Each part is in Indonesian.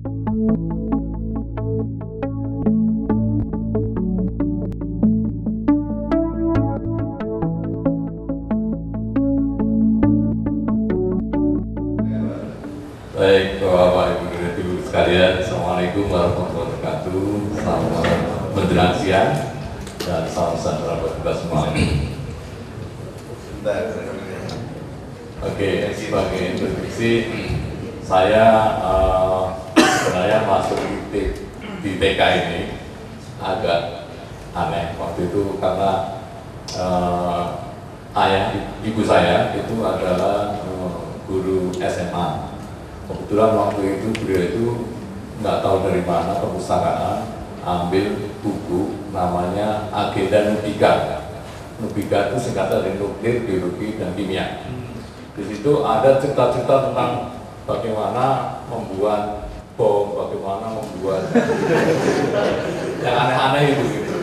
Baik, Bapak Ibu dan Ibu sekalian, Assalamualaikum warahmatullahi wabarakatuh. Selamat menjelang siang dan salam sejahtera buat kita semua. Oke, sebagai introduksi, saya sebenarnya masuk di TK ini agak aneh waktu itu karena ayah ibu saya itu adalah guru SMA. Kebetulan waktu itu beliau itu nggak tahu dari mana perpustakaan ambil buku namanya Agenda Nubika. Nubika itu singkatan dari nuklir, biologi, dan kimia. Di situ ada cerita-cerita tentang bagaimana membuat bom, bagaimana membuat yang aneh-aneh itu gitu.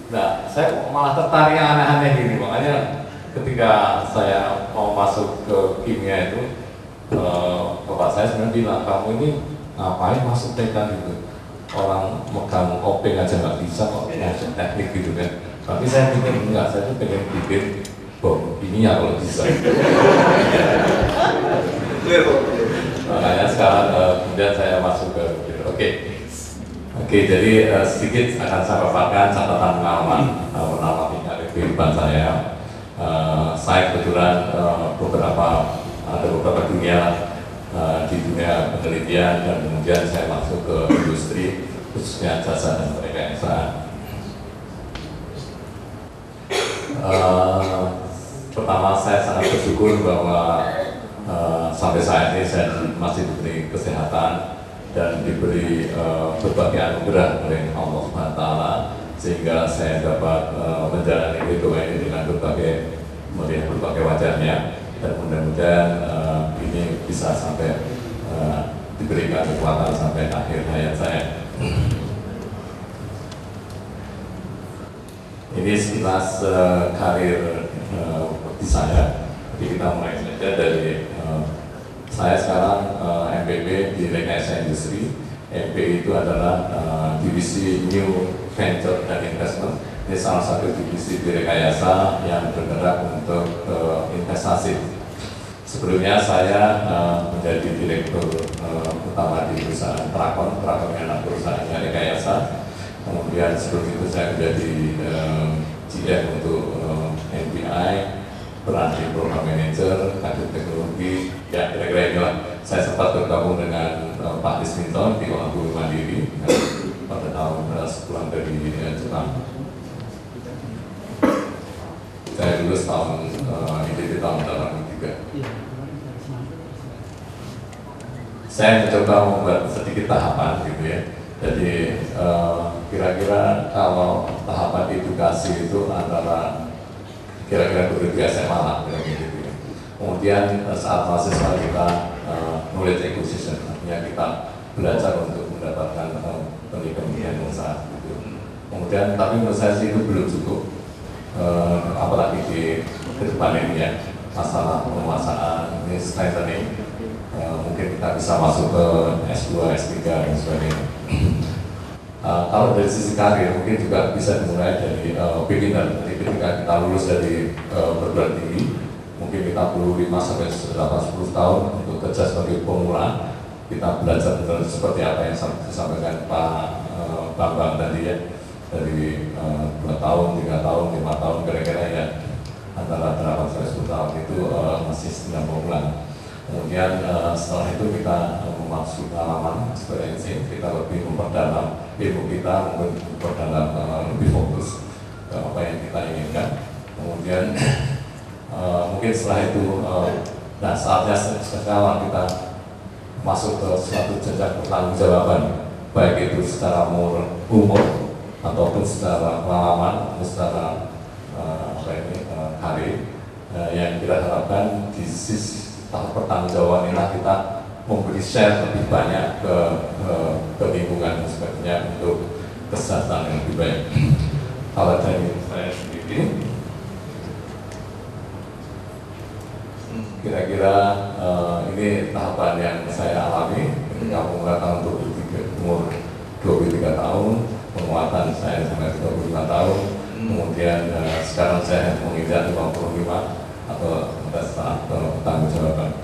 Nah, saya malah tertarik yang aneh-aneh gini, makanya ketika saya mau masuk ke kimia itu, bapak saya sebenarnya bilang, kamu ini ngapain masuk TK gitu, orang megang obeng aja nggak bisa kok masuk teknik gitu kan. Tapi saya pikir enggak, saya tuh pengen bikin bom kimia kalau bisa. Makanya sekarang kemudian saya masuk ke Oke, jadi sedikit akan saya paparkan catatan pengalaman dari kehidupan saya. Saya kebetulan ada beberapa dunia di dunia penelitian, dan kemudian saya masuk ke industri khususnya jasa dan rekayasa. Pertama, saya sangat bersyukur bahwa sampai saat ini saya masih diberi kesehatan dan diberi berbagai anugerah oleh Allah Subhanahu wa Ta'ala, sehingga saya dapat menjalani hidup ini dengan melihat berbagai wajahnya, dan mudah-mudahan ini bisa sampai diberikan kekuatan sampai akhir hayat saya. Ini sekilas karir di saya. Jadi kita mulai saja dari saya sekarang MPB di Rekayasa Industri. MP itu adalah divisi New Venture dan Investment. Ini salah satu divisi di Rekayasa yang bergerak untuk investasi. Sebelumnya saya menjadi direktur utama di perusahaan Trakon anak perusahaannya Rekayasa. Kemudian sebelum itu saya menjadi GM untuk NPI, peran di program manager, kader teknologi, ya kira-kira inilah. Saya sempat bergabung dengan Pak Disminton di Bank Mandiri pada tahun pulang dari Jepang. Saya lulus tahun ini di tahun 83. Saya mencoba membuat sedikit tahapan gitu ya. Jadi kira-kira kalau tahapan edukasi itu antara kira-kira guru SMA lah gitu ya. Kemudian saat mahasiswa kita knowledge acquisition, artinya kita belajar untuk mendapatkan pendidikan usaha gitu. Kemudian tapi menurut saya sih itu belum cukup, apalagi di kedepan ini ya, masalah penguasaan ini strengthening. Mungkin kita bisa masuk ke S2, S3 dan sebagainya. Kalau dari sisi karir mungkin juga bisa dimulai dari beginner. Jadi ketika kita lulus dari perguruan tinggi, mungkin kita perlu 5 sampai 10 tahun untuk kerja sebagai pemula. Kita belajar benar seperti apa yang disampaikan Pak Bambang tadi ya, dari 2 tahun, 3 tahun, 5 tahun kira-kira ya, antara 8 sampai 10 tahun itu masih sedang pemula. Kemudian setelah itu kita memasuki pengalaman, experience, kita lebih memperdalam ilmu kita, memperdalam lebih fokus ke apa yang kita inginkan. Kemudian mungkin setelah itu, nah saatnya sekarang kita masuk ke suatu jenjang pertanggungjawaban, baik itu secara umur ataupun secara pengalaman, atau secara karir, yang kita harapkan di sisi tahap pertanggungjawaban inilah kita memberi share lebih banyak ke lingkungan dan sebagainya untuk kesehatan yang lebih baik. Kalau dari saya sendiri, kira-kira ini tahapan yang saya alami ketika pemula tahun 23, umur 23 tahun, penguatan saya sampai 35 tahun, kemudian sekarang saya menginjak 55 atau setelah tanggung jawaban.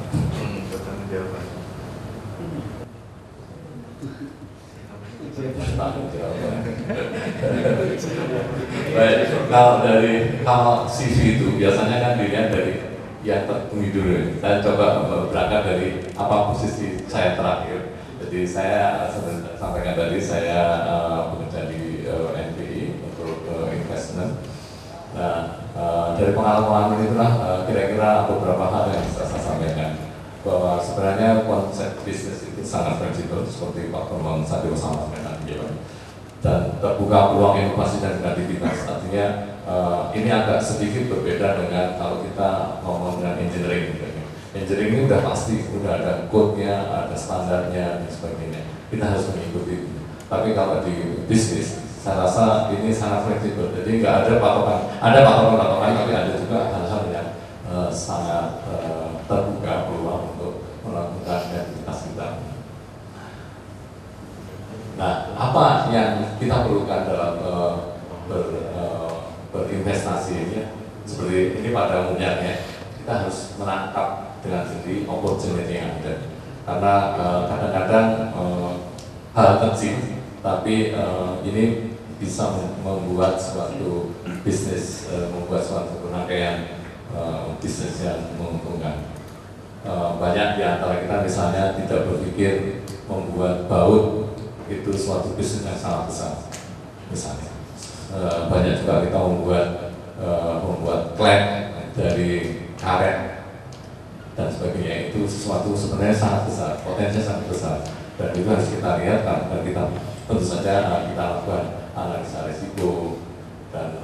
Baik, kalau CV itu biasanya kan dilihat dari yang tertinggi dulu. Saya coba berangkat dari apa posisi saya terakhir. Jadi saya sampaikan tadi saya bekerja di NBI untuk investment. Nah, dari pengalaman itulah kira-kira beberapa hal yang bisa saya sampaikan, bahwa sebenarnya konsep bisnis itu sangat fleksibel seperti Pak Tormon Sadio sampaikan dan terbuka peluang inovasi dan kreativitas. Artinya ini agak sedikit berbeda dengan kalau kita ngomong dengan engineering. Engineering ini udah pasti, udah ada code-nya, ada standarnya dan sebagainya. Kita harus mengikuti. Tapi kalau di bisnis, saya rasa ini sangat fleksibel. Jadi nggak ada patokan, ada patokan-patokan, tapi ada juga hal-hal yang sangat terbuka peluang untuk melakukan kreativitas kita. Nah, apa yang kita perlukan dalam berinvestasi ini? Seperti ini pada umumnya ya, kita harus menangkap dengan sendiri opportunity yang ada. Karena kadang-kadang hal kecil, tapi ini bisa membuat suatu bisnis, membuat suatu rangkaian bisnis yang menguntungkan. Banyak di antara kita misalnya tidak berpikir membuat baut itu suatu bisnis yang sangat besar, misalnya. Banyak juga kita membuat klep dari karet dan sebagainya, itu sesuatu sebenarnya sangat besar, potensinya sangat besar, dan itu harus kita lihat dan kita tentu saja kita lakukan analisa risiko dan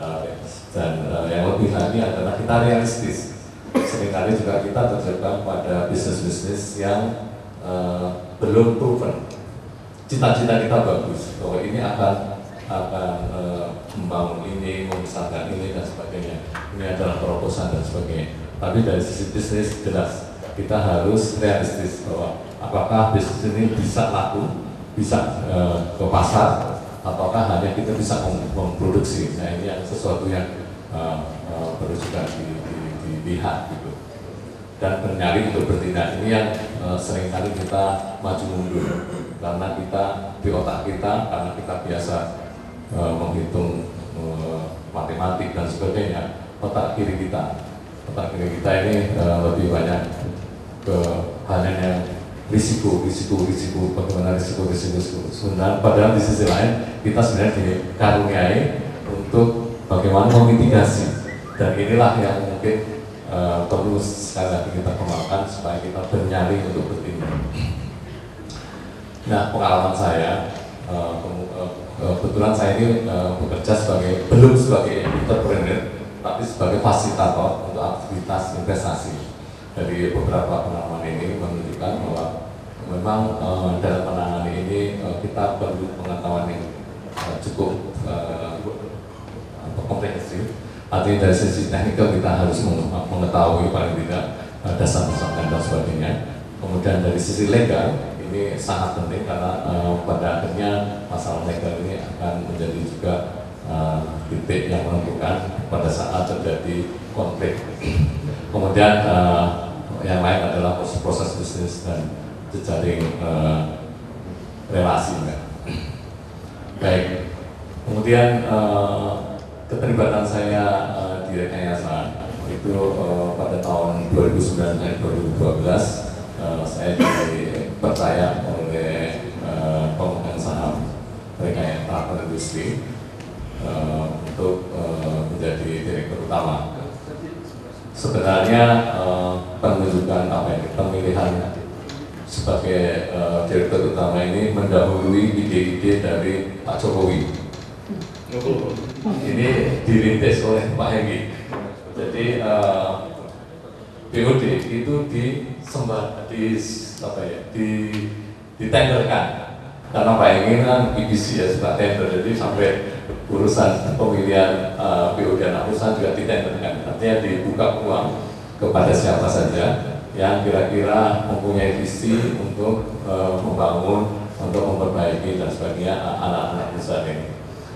yang lebih lagi adalah kita realistis. Seringkali juga kita terjebak pada bisnis-bisnis yang belum proven. Cita-cita kita bagus bahwa ini akan membangun ini, membesarkan ini dan sebagainya. Ini adalah proposal dan sebagainya. Tapi dari sisi bisnis jelas kita harus realistis bahwa apakah bisnis ini bisa laku, bisa ke pasar, ataukah hanya kita bisa memproduksi. Nah, ini yang sesuatu yang perlu juga dilihat gitu. Dan mencari untuk bertindak ini yang seringkali kita maju mundur. Karena kita di otak kita, karena kita biasa menghitung matematik dan sebagainya, otak kiri kita ini lebih banyak ke hal yang risiko, bagaimana risiko. Sebenarnya padahal di sisi lain kita sebenarnya dikaruniai untuk bagaimana memitigasi, dan inilah yang mungkin perlu sekali lagi kita kembangkan supaya kita bernyali untuk bertindak. Nah, pengalaman saya, kebetulan saya ini bekerja belum sebagai entrepreneur, tapi sebagai fasilitator untuk aktivitas investasi. Dari beberapa pengalaman ini menunjukkan bahwa memang dalam penanganan ini kita perlu pengetahuan yang cukup komprehensif. Artinya dari sisi teknikal kita harus mengetahui paling tidak dasar-dasar dan sebagainya. Kemudian dari sisi legal, ini sangat penting karena pada akhirnya masalah legal ini akan menjadi juga titik yang menentukan pada saat terjadi konflik. Kemudian yang lain adalah proses bisnis dan jejaring relasi. Baik, kemudian keterlibatan saya di rekayasa itu pada tahun 2009 dan 2012 saya dipercaya oleh pemegang saham rekayasa industri untuk menjadi direktur utama. Sebenarnya penunjukan pemilihan sebagai direktur utama ini mendahului ide-ide dari Pak Jokowi. Ini dirintis oleh Pak Hengki. Jadi BOD itu ditenderkan karena Pak Hengki kan IBC ya, suka tender, jadi sampai urusan pemilihan BOD anak perusahaan juga ditenderkan. Artinya dibuka peluang kepada siapa saja yang kira-kira mempunyai visi untuk membangun, untuk memperbaiki dan sebagainya anak-anak perusahaan ini.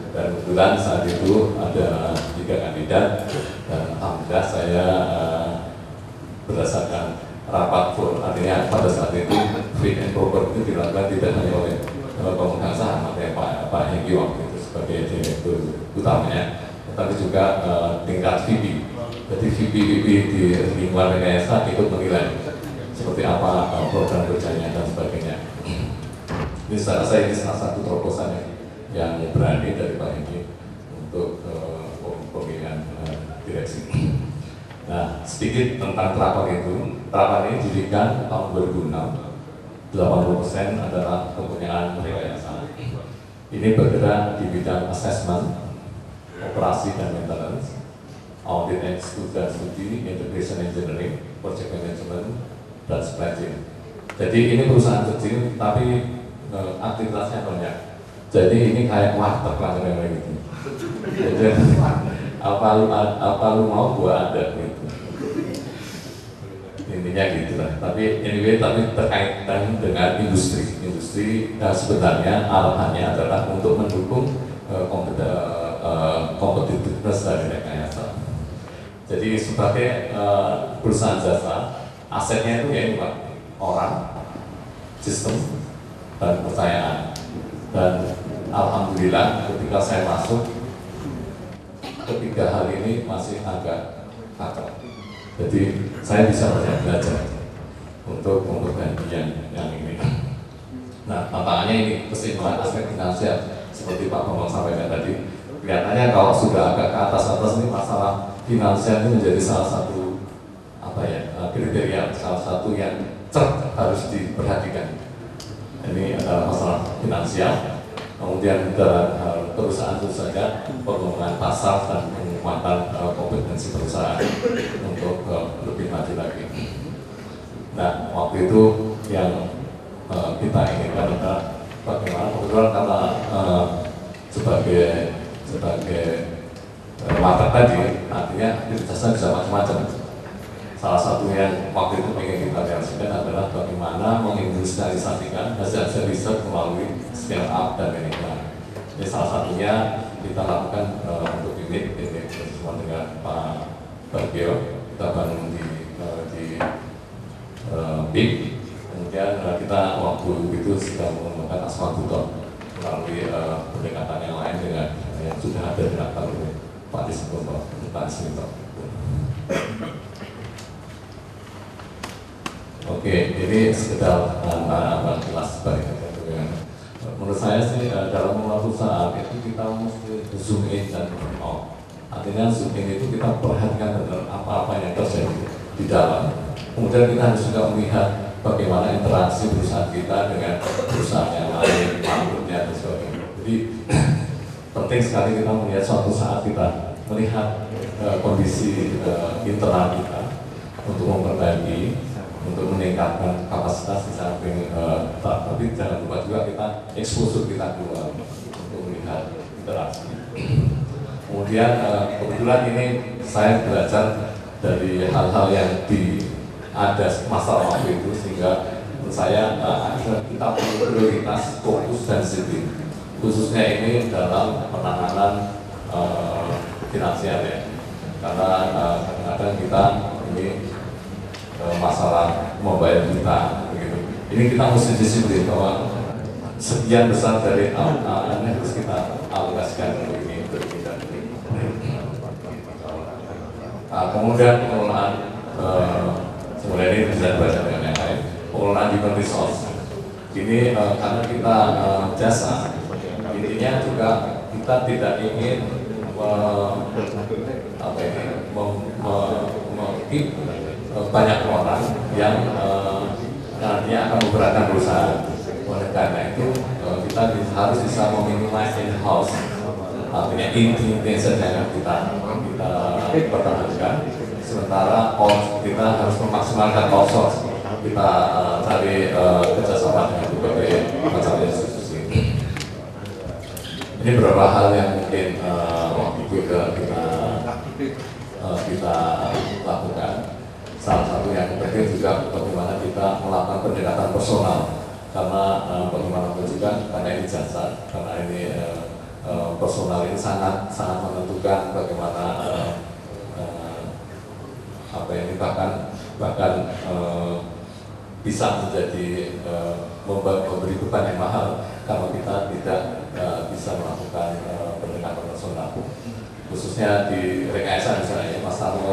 Dan kebetulan saat itu ada 3 kandidat dan alhamdulillah saya berdasarkan rapat full, artinya pada saat itu fit and proper itu dilakukan tidak hanya oleh pemegang saham artinya Pak Hengki waktu itu sebagai direktur utamanya, tetapi juga tingkat VP. Jadi VP di lingkungan rekayasa ikut menilai seperti apa program kerjanya dan sebagainya. Ini saya rasa ini salah satu terobosan yang berani dari Pak Hengki untuk pemilihan direksi. Nah, sedikit tentang Trapan itu. Trapan ini didirikan tahun 2006. 80% adalah kepunyaan rekayasa. Ini bergerak di bidang assessment, operasi dan maintenance, audit and studi, integration engineering, project management, dan supply chain. Jadi ini perusahaan kecil, tapi aktivitasnya banyak. Jadi ini kayak warteg lah gitu. Jadi apa lu mau gua ada gitu. Intinya gitu lah. Tapi anyway, tapi terkaitan dengan industri sebenarnya arahannya adalah untuk mendukung kompetitivitas dari rekayasa. Jadi sebagai perusahaan jasa, asetnya itu ya ini Pak, orang, sistem, dan kepercayaan. Dan alhamdulillah ketika saya masuk, ketiga hal ini masih agak kacau. Jadi saya bisa banyak belajar untuk memperbaiki yang ini. Nah, tantangannya ini keseimbangan aspek finansial seperti Pak Bambang sampaikan tadi. Kelihatannya kalau sudah agak ke atas ini masalah finansial ini menjadi salah satu kriteria, salah satu yang harus diperhatikan. Ini adalah masalah finansial. Kemudian dalam perusahaan itu saja pengembangan pasar dan penguatan kompetensi perusahaan untuk lebih maju lagi. Nah, waktu itu yang kita inginkan adalah bagaimana kebetulan karena sebagai watak tadi, artinya aktivitasnya bisa macam-macam. Salah satu yang waktu itu ingin kita realisasikan adalah bagaimana mengindustrialisasikan hasil riset melalui scale up dan manajemen. Ini salah satunya kita lakukan untuk unit bersama dengan Pak Bagio, kita bangun di BIM. Kemudian kita waktu itu sedang mengembangkan aspal beton melalui pendekatan yang lain dengan yang sudah ada dilakukan oleh Pak Disbonto, Pak Disbonto. Oke, ini sekedar kelas baik. Menurut saya sih dalam mengelola perusahaan itu kita mesti zoom in dan zoom out. Artinya zoom in itu kita perhatikan benar apa-apa yang terjadi di dalam. Kemudian kita harus juga melihat bagaimana interaksi perusahaan kita dengan perusahaan yang lain, makhluknya dan sebagainya. Jadi penting sekali kita melihat suatu saat kita melihat kondisi internal kita untuk memperbaiki, untuk meningkatkan kapasitas di samping tapi jangan lupa juga kita exposure kita keluar untuk melihat interaksi. Kemudian kebetulan ini saya belajar dari hal-hal yang ada masalah waktu itu, sehingga menurut saya kita perlu prioritas fokus dan disiplin, khususnya ini dalam penanganan finansial ya, karena kadang-kadang kita ini masalah membayar kita begitu. Ini kita mesti disiplin bahwa sekian besar dari ini harus kita alokasikan untuk ini. Kemudian pengelolaan sebenarnya ini bisa dibaca dengan yang lain. Pengelolaan human resource ini karena kita jasa, intinya juga kita tidak ingin banyak orang yang nantinya akan memberatkan perusahaan. Oleh karena itu kita harus bisa meminimalisir in-house, artinya inti saja yang kita pertahankan. Sementara kita harus memaksimalkan outsource. Kita cari kerjasama dengan berbagai macam institusi. Ini beberapa hal yang mungkin waktu itu kita lakukan. Salah satu yang penting juga pendekatan personal, karena bagaimanapun juga karena ini jasa, karena ini personal ini sangat menentukan bagaimana apa ini bahkan bisa menjadi memberi beban yang mahal kalau kita tidak bisa melakukan pendekatan personal, khususnya di rekayasa misalnya masalah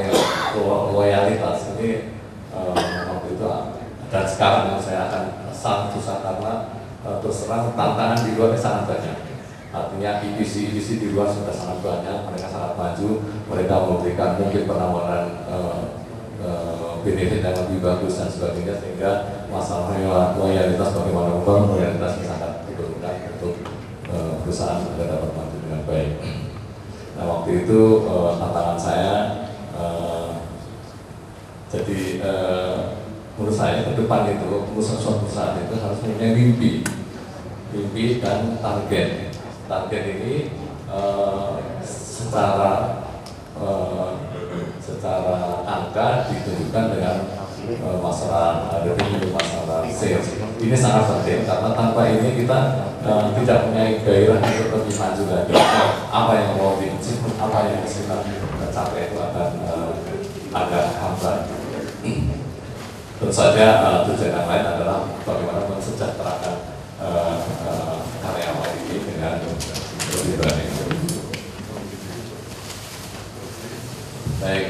loyalitas ini waktu itu dan sekarang saya akan sangat susah karena terus terang tantangan di luar sangat banyak. Artinya EPC di luar sudah sangat banyak, mereka sangat maju, mereka memberikan mungkin penawaran benefit yang lebih bagus dan sebagainya, sehingga masalah loyalitas bagaimana loyalitas sangat diperlukan untuk perusahaan agar dapat maju dengan baik. Nah waktu itu tantangan saya jadi menurut saya ke depan itu suatu perusahaan itu harus punya mimpi dan target. Target ini secara angka ditunjukkan dengan masalah revenue, masalah sales. Ini sangat penting karena tanpa ini kita tidak punya gairah untuk lebih maju lagi. Apa yang mau diachieve, apa yang bisa kita capai itu akan agak hambat. Tentu saja tujuan yang lain adalah bagaimana mensejahterakan karyawan ini dengan lebih baik. Baik,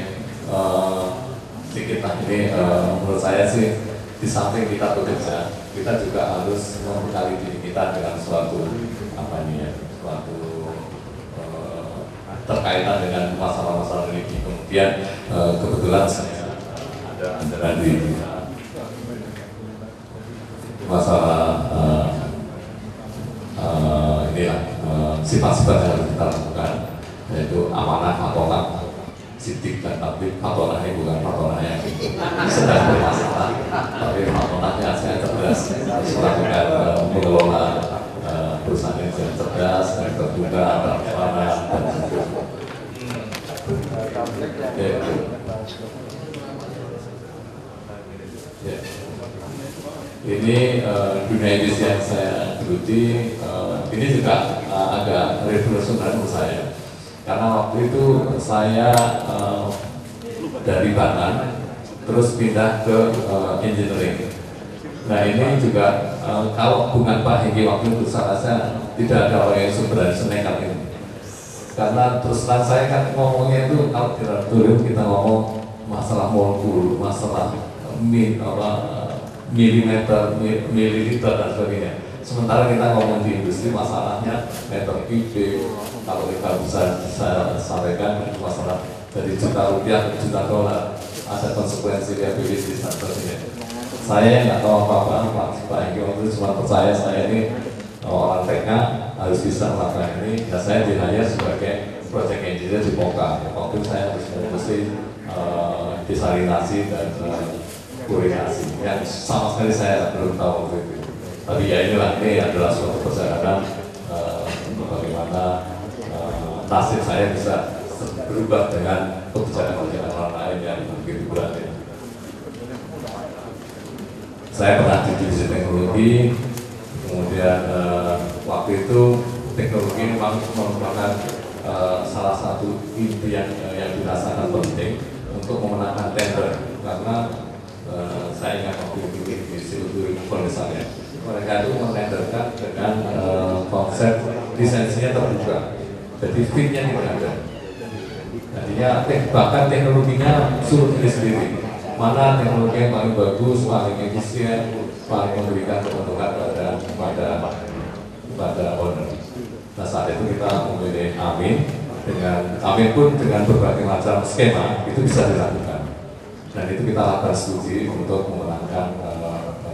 sedikit ini menurut saya sih di samping kita bekerja, kita juga harus membekali diri kita dengan suatu suatu terkaitan dengan masalah-masalah religi. Kemudian kebetulan saya ada di masalah sifat-sifat yang harus kita lakukan, yaitu amanah, fatolak, sidik dan tablik. Fatolak ini bukan fatolak yang sedang bermasalah, tapi fatolaknya saya cerdas, harus melakukan mengelola perusahaan yang cerdas dan terbuka, transparan dan ini dunia bisnis yang saya geluti, ini juga agak revolusioner menurut saya, karena waktu itu saya dari Banan terus pindah ke engineering. Nah ini juga kalau bukan Pak Hengki waktu itu saya rasa tidak ada orang yang berani senekat ini, karena terus terang saya kan ngomongnya itu kalau di laboratorium kita ngomong masalah molekul, masalah milimeter, mililiter dan sebagainya. Sementara kita ngomong di industri masalahnya meter kubik. Kalau kita bisa sampaikan masalah dari juta rupiah ke juta dolar, ada konsekuensi liability dan sebagainya. Saya nggak tahu apa-apa, Pak Hengki waktu itu cuma percaya saya ini orang TK harus bisa melakukan ini. Dan saya di-hire sebagai project engineer di POKA. Waktu itu saya harus mengurusi desalinasi dan kurinasi yang sama sekali saya belum tahu waktu itu. Tapi ya inilah, ini adalah suatu perjalanan bagaimana nasib saya bisa berubah dengan kebijakan-kebijakan orang lain yang begitu berat. Saya pernah di divisi teknologi, kemudian waktu itu teknologi memang merupakan salah satu inti yang dirasakan penting untuk memenangkan tender, karena saya ingat waktu itu di Siluturi misalnya, mereka itu menenderkan dengan konsep lisensinya terbuka, jadi fee-nya tidak ada. Jadinya bahkan teknologinya suruh pilih sendiri, mana teknologi yang paling bagus, paling efisien, paling memberikan keuntungan pada owner. Nah saat itu kita memilih Amin pun dengan berbagai macam skema itu bisa dilakukan. Dan itu kita akan studi untuk memenangkan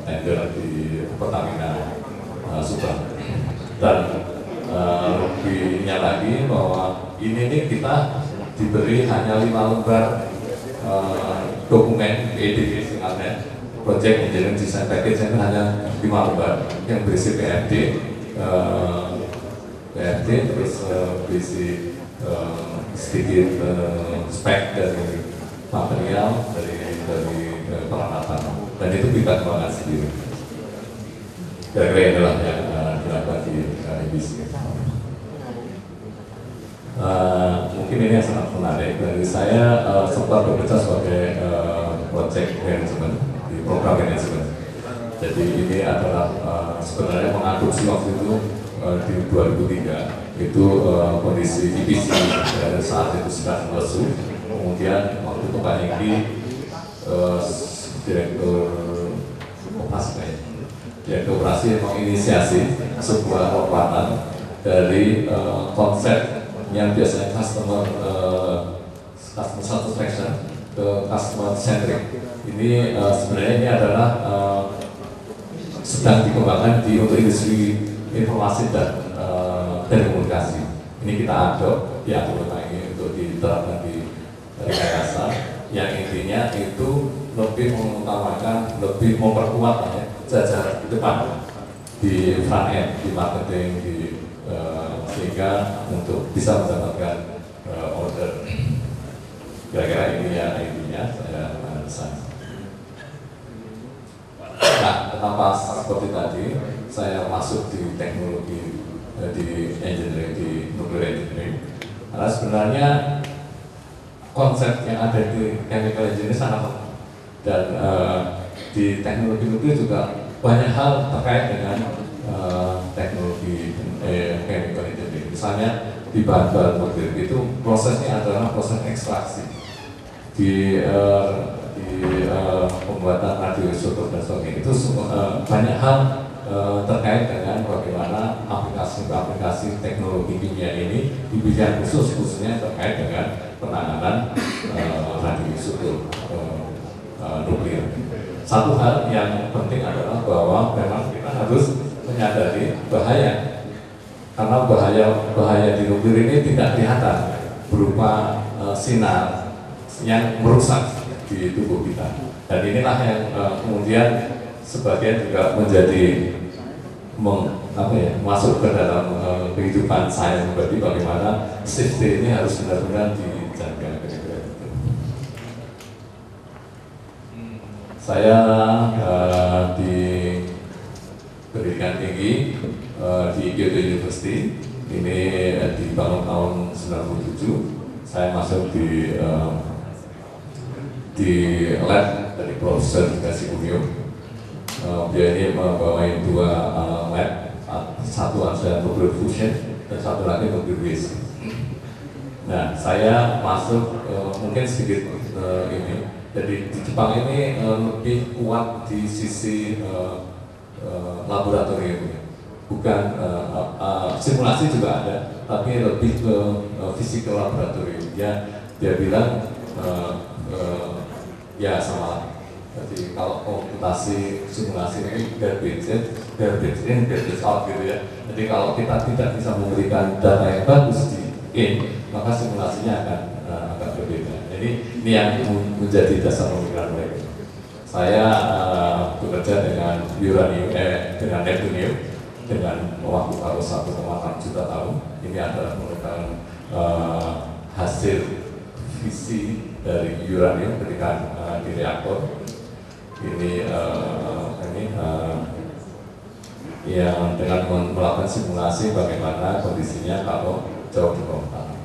tender di Pertamina Subang. Dan lebihnya lagi bahwa ini kita diberi hanya 5 lembar dokumen PEDG singkatnya, Project Engineering Design Package, yang hanya 5 lembar yang berisi PFD, terus berisi sedikit spek dari material, dari peralatan, dan itu kita kembangkan sendiri. Kira-kira inilah yang dilakukan di IBC. Mungkin ini yang sangat menarik. Dari saya sempat bekerja sebagai project management di program management. Jadi ini adalah sebenarnya mengadopsi waktu itu di 2003 itu kondisi IBC saat itu sedang lesu. Kemudian waktu itu Pak Hengki direktur operasi menginisiasi sebuah lompatan dari konsep yang biasanya customer satisfaction ke customer centric. Ini sebenarnya ini adalah sedang dikembangkan untuk industri informasi dan telekomunikasi. Ini kita adopt ini untuk diterapkan di rekayasa yang intinya itu lebih mengutamakan, lebih memperkuat jajaran di depan, di front end, di marketing, sehingga untuk bisa mendapatkan order. Kira-kira ini ya intinya saya pesan. Nah, kenapa seperti tadi saya masuk di teknologi di engineering, di nuclear engineering, karena sebenarnya konsep yang ada di chemical engineering sangat lengkap dan di teknologi nuklir juga banyak hal terkait dengan teknologi chemical engineering. Misalnya di bahan nuklir itu prosesnya adalah proses ekstraksi di pembuatan radioisotop dan sebagainya. Itu banyak hal terkait dengan bagaimana aplikasi teknologi kimia ini di bidang khususnya terkait dengan penanganan radioisotop nuklir. Satu hal yang penting adalah bahwa memang kita harus menyadari bahaya, karena bahaya di nuklir ini tidak kelihatan berupa sinar yang merusak di tubuh kita. Dan inilah yang kemudian sebagian juga menjadi masuk ke dalam kehidupan saya pribadi, bagaimana safety ini harus benar-benar dijaga. Saya di pendidikan tinggi di Kyoto University, ini dibangun tahun 97. Saya masuk di lab dari Profesor Dikasi Kumio. Dia ini membawa dua lab, satu ada nuclear fusion dan satu lagi nuclear waste. Nah, saya masuk mungkin sedikit ini. Jadi di Jepang ini lebih kuat di sisi laboratorium, bukan simulasi juga ada, tapi lebih ke physical laboratorium. Dia bilang ya sama. Jadi kalau komputasi simulasi ini garbage in, garbage out gitu ya. Jadi kalau kita tidak bisa memberikan data yang bagus di in, maka simulasinya akan agak berbeda. Jadi ini yang menjadi dasar pemikiran mereka. Saya bekerja dengan uranium, dengan neptunium, dengan waktu paruh 1,6 juta tahun. Ini adalah merupakan hasil fisi dari uranium ketika di reaktor. Ini yang dengan melakukan simulasi bagaimana kondisinya kalau jauh di bawah tanah.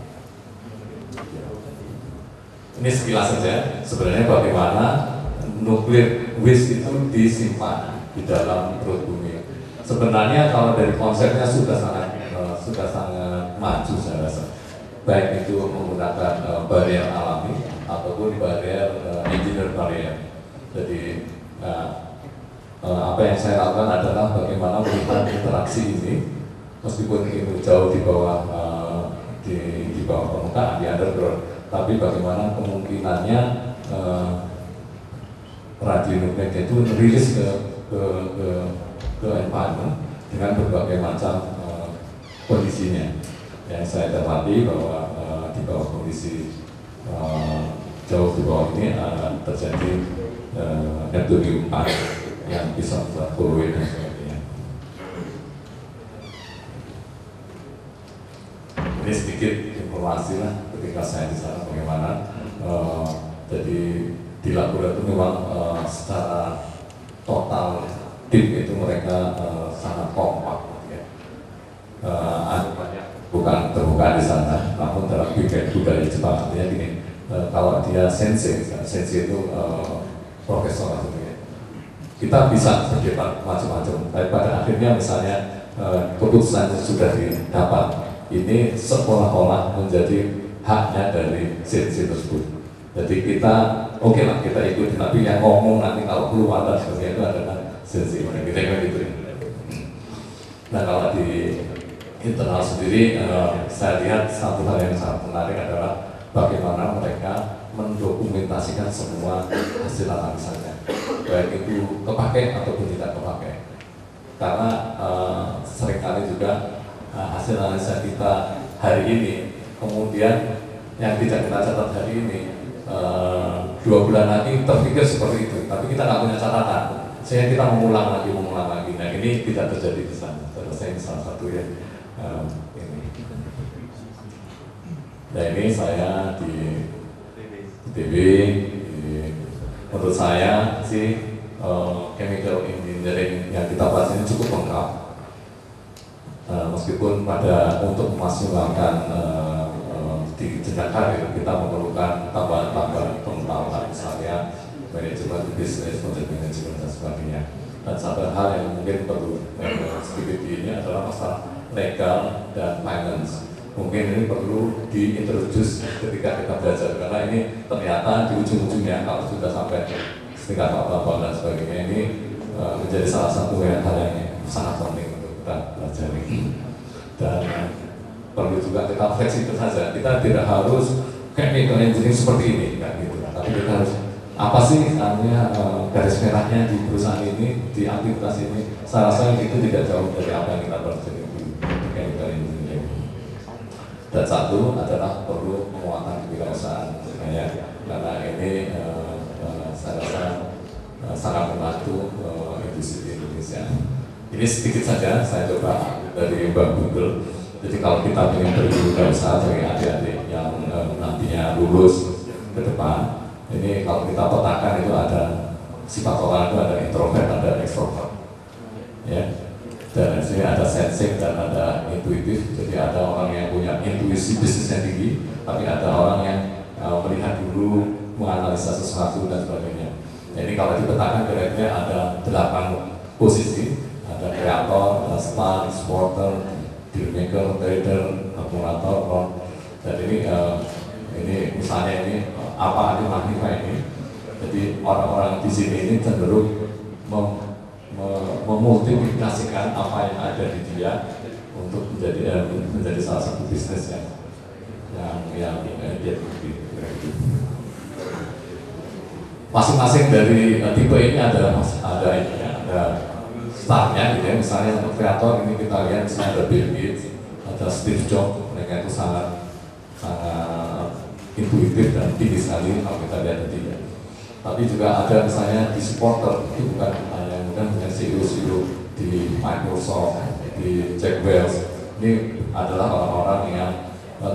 Ini sekilas saja sebenarnya bagaimana nuklir waste itu disimpan di dalam perut bumi. Sebenarnya kalau dari konsepnya sudah sangat maju saya rasa. Baik itu menggunakan barrier alami ataupun barrier engineer barrier. Jadi apa yang saya lakukan adalah bagaimana melihat interaksi ini, meskipun itu jauh di bawah di bawah permukaan, di underground, tapi bagaimana kemungkinannya radionukleid itu rilis ke environment dengan berbagai macam kondisinya. Yang saya dapati bahwa di bawah kondisi jauh di bawah ini terjadi neptunium 4 yang bisa membuat poluit dan sebagainya. Ini sedikit informasi lah ketika saya di sana bagaimana. Jadi di laboratorium memang secara total tim itu mereka sangat kompak, ya. Ada banyak bukan terbuka di sana, namun dalam budaya Jepang artinya gini, kalau dia sensei itu profesor maksudnya. Kita bisa berdebat macam-macam, tapi pada akhirnya misalnya keputusan yang sudah didapat ini seolah-olah menjadi haknya dari sensei tersebut. Jadi kita oke lah kita ikut, tapi yang ngomong nanti kalau keluar dan sebagainya itu adalah sensei. Kita kan gitu. Nah kalau di internal sendiri, saya lihat satu hal yang sangat menarik adalah bagaimana mereka mendokumentasikan semua hasil analisanya, baik itu kepakai ataupun tidak kepakai. Karena seringkali juga hasil analisa kita hari ini, kemudian yang tidak kita catat hari ini, 2 bulan lagi terpikir seperti itu, tapi kita nggak punya catatan, sehingga kita mengulang lagi. Nah ini tidak terjadi di sana. Terus ini salah satu yang ini. Nah ini saya di ITB, menurut saya sih chemical engineering yang kita bahas ini cukup lengkap, meskipun pada untuk memaksimalkan di jenjang karir kita memerlukan tambahan-tambahan pengetahuan, misalnya manajemen bisnis, project management dan sebagainya. Dan satu hal yang mungkin perlu sedikit ini adalah masalah legal dan finance. Mungkin ini perlu diintroduce ketika kita belajar, karena ini ternyata di ujung-ujungnya kalau sudah sampai tingkat apa-apa dan sebagainya, ini menjadi salah satu hal yang sangat penting untuk kita pelajari. Dan perlu juga kita fleksibel saja, kita tidak harus chemical engineering seperti ini, kan gitu. Tapi kita harus apa sih artinya garis merahnya di perusahaan ini, di aktivitas ini. Saya rasa itu tidak jauh dari apa yang kita pelajari di chemical engineering. Dan satu adalah perlu penguatan kewirausahaan, karena ini saya rasa sangat membantu industri di Indonesia. Ini sedikit saja saya coba dari Mbak Google. Jadi kalau kita ingin berwirausaha dari adik-adik yang nantinya lulus ke depan, ini kalau kita petakan itu ada sifat orang itu ada introvert, ada extrovert, ya. Dan di sini ada sensing dan ada intuitif. Jadi ada orang yang punya intuisi bisnis yang tinggi, tapi ada orang yang melihat dulu, menganalisa sesuatu dan sebagainya. Jadi kalau dipetakan kira-kira ada 8 posisi, ada kreator, ada star, supporter, dealmaker, trader, akumulator, dan ini misalnya ini apa Mahnifa ini. Jadi orang-orang di sini ini cenderung memultiplikasikan apa yang ada di dia untuk menjadi salah satu bisnis yang dia ikuti. Masing-masing dari tipe ini ada startnya gitu ya. Misalnya untuk kreator ini kita lihat misalnya ada Bill Gates, ada Steve Jobs, mereka itu sangat intuitif dan tinggi sekali kalau kita lihat tadi. Tapi juga ada misalnya di supporter, itu bukan hanya mudah dengan CEO di Microsoft, di Jack Welch. Ini adalah orang-orang yang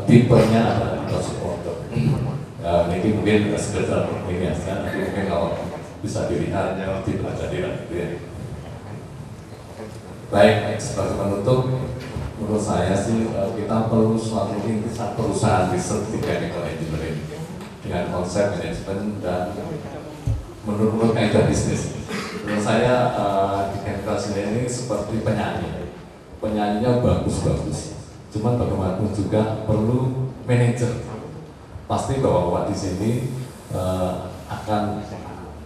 tipenya adalah tipe supporter. Ini mungkin sekedar ini ya, nanti mungkin kalau bisa dilihat tipe jadi gitu ya. Baik, sebagai penutup, menurut saya sih kita perlu suatu rintisan perusahaan riset di chemical engineering dengan konsep manajemen dan menurut kaidah bisnis. Menurut saya di chemical engineering ini seperti penyanyi, penyanyinya bagus-bagus, cuman bagaimanapun juga perlu manajer. Pasti bahwa di sini akan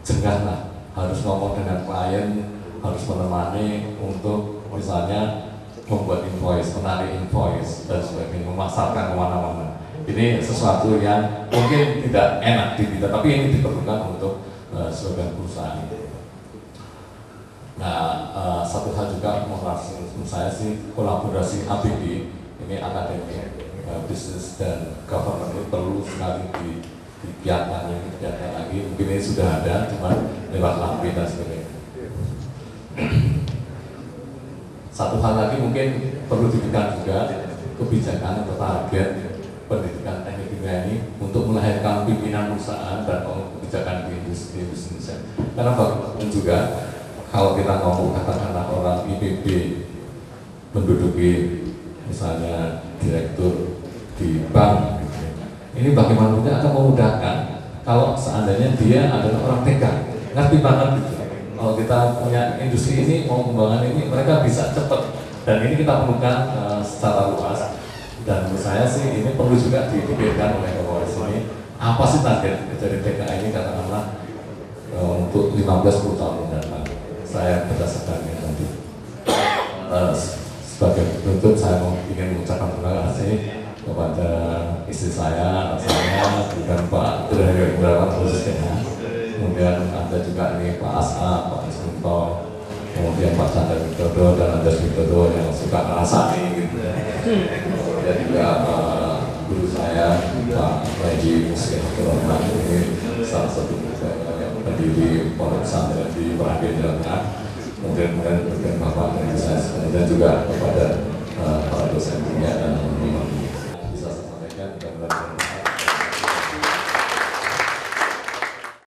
jengah lah, harus ngomong dengan klien, harus menemani untuk misalnya membuat invoice, menarik invoice dan sebagainya, memasarkan kemana-mana. Ini sesuatu yang mungkin tidak enak di kita, tapi ini diperlukan untuk sebagian perusahaan. Nah, satu hal juga menurut saya sih kolaborasi ABD ini akademi, bisnis dan government ini perlu sekali digiatkan lagi. Mungkin ini sudah ada, cuma lewat lampi dan sebagainya. Satu hal lagi mungkin perlu diberikan juga kebijakan atau target pendidikan teknik kimia ini untuk melahirkan pimpinan perusahaan dan kebijakan di industri Indonesia. Karena bagaimanapun juga kalau kita ngomong katakanlah orang IPB menduduki misalnya direktur di bank, gitu. Ini bagaimana akan memudahkan kalau seandainya dia adalah orang TK, ngerti banget gitu. Kalau kita punya industri ini, mau pengembangan ini, mereka bisa cepat. Dan ini kita perlukan secara luas. Dan menurut saya sih ini perlu juga dipikirkan oleh Kapolres ini. Apa sih target dari TK ini katakanlah untuk 15-10 tahun mendatang. Saya berdasarkan ini nanti. Sebagai penutup saya ingin mengucapkan terima kasih kepada istri saya, anak saya, dan Pak Dirjen Pengelolaan khususnya. Kemudian ada juga ini Pak Asa, Pak Ismunto, kemudian Pak Chandra Widodo dan Anjas Widodo yang suka ngerasani gitu. Kemudian juga guru saya Pak Haji Muslim Abdurrahman, ini salah satu pendiri pondok pesantren di Merauke Jawa Tengah. Kemudian Bapak dan saya, kemudian juga kepada para dosen punya dan bisa saya sampaikan.